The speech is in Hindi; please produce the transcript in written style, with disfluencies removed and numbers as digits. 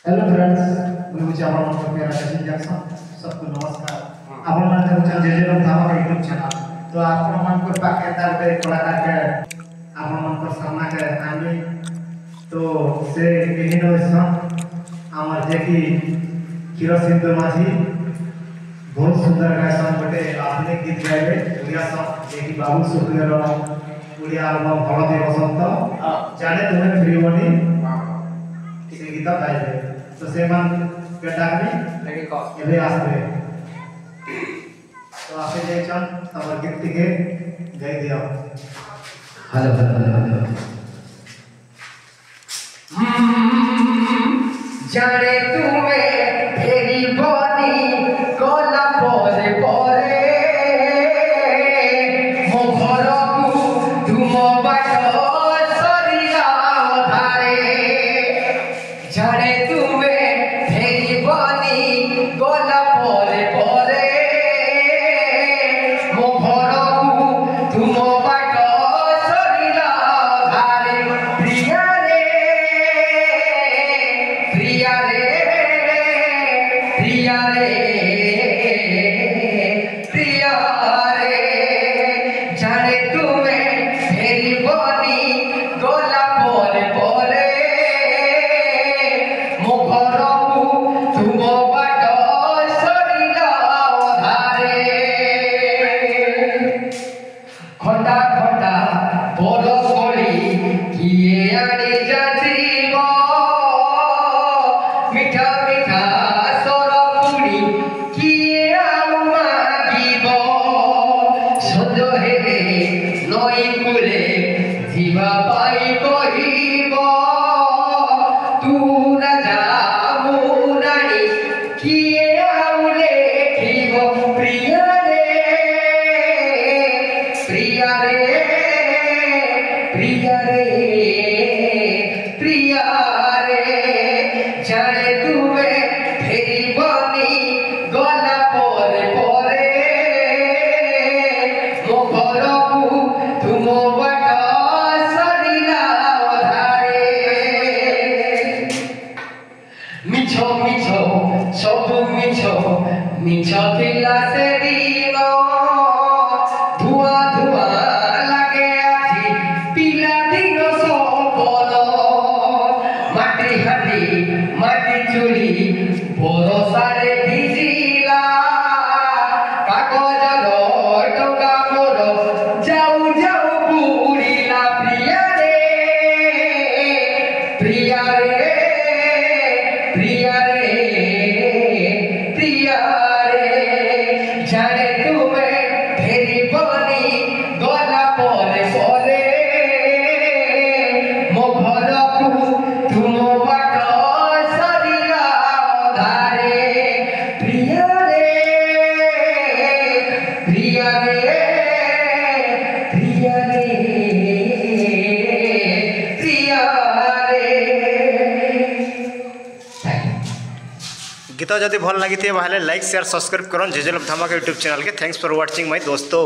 हेलो फ्रेंड्स मुझे आपण मन प्यारा जैसे जैक्सन सबको नमस्कार आपण मन देखुछन जे जे धामा का यूट्यूब चैनल तो आपण मन को पाके तार पे कलाकार के आपण मन को सामना के आनी तो से एही नसन हमर जेकी किरो सिंधु माझी बहुत सुंदर गायन बटे आपने गीत गाइले उड़िया सॉन्ग जेकी बाबू सुप्रिय रो उड़िया एल्बम हळदी बसंत जाने तुम्हें फ्री बनी से गीत गाइले तो से मन के डाकनी लगे को एबे आसबे तो आपे जेचन तमर गीत के गाइ दियो हेलो जाने तुम्हें फेरी बनी कोला पोरे पोरे मो घरकू तुम बाट सरिया धारे जाने तुम्हें फेरी बनी कोला पोरे पोरे मो घरकू तुम बाट सरिया धारे प्रिया रे जाने तुम्हें फेरी बनी गोला पोरे पोरे मो घरकू तुम बाट सरिला धारे खटा खटा बोल कोली किए आनी जाजीव मीठा मीठा नई कुले जीवा पाई कहिब तू राजा मुराणी किए आउ लेखिब प्रिया रे प्रिया रे प्रिया रे प्रिया रे जाने तुम्हें फेरी बनी गला पोरे पोरे मो घरकू तुम बाट सरिला धारे मिछ मिछ सब मिछ मिछ थिला से दिन धुआ धुआ लागे आछि पिला दिन सपन माटी हाटी माटी चुली बरसारे भिजिला कागजर टंका मोर जाऊ जाऊ बुड़ीला प्रिया रे प्रिया रे प्रिया रे प्रिया रे जाने तुम्हें फेरी बनी गला पोरे पोरे मो घरकू तुम बाट सरिला धारे प्रिया रे प्रिया रे प्रिया रे प्रिया रे गीत जदि भल लगी लाइक शेयर सब्सक्राइब करन जेजेल धमाका यूट्यूब चैनल के थैंक्स फॉर वाचिंग माय दोस्तों।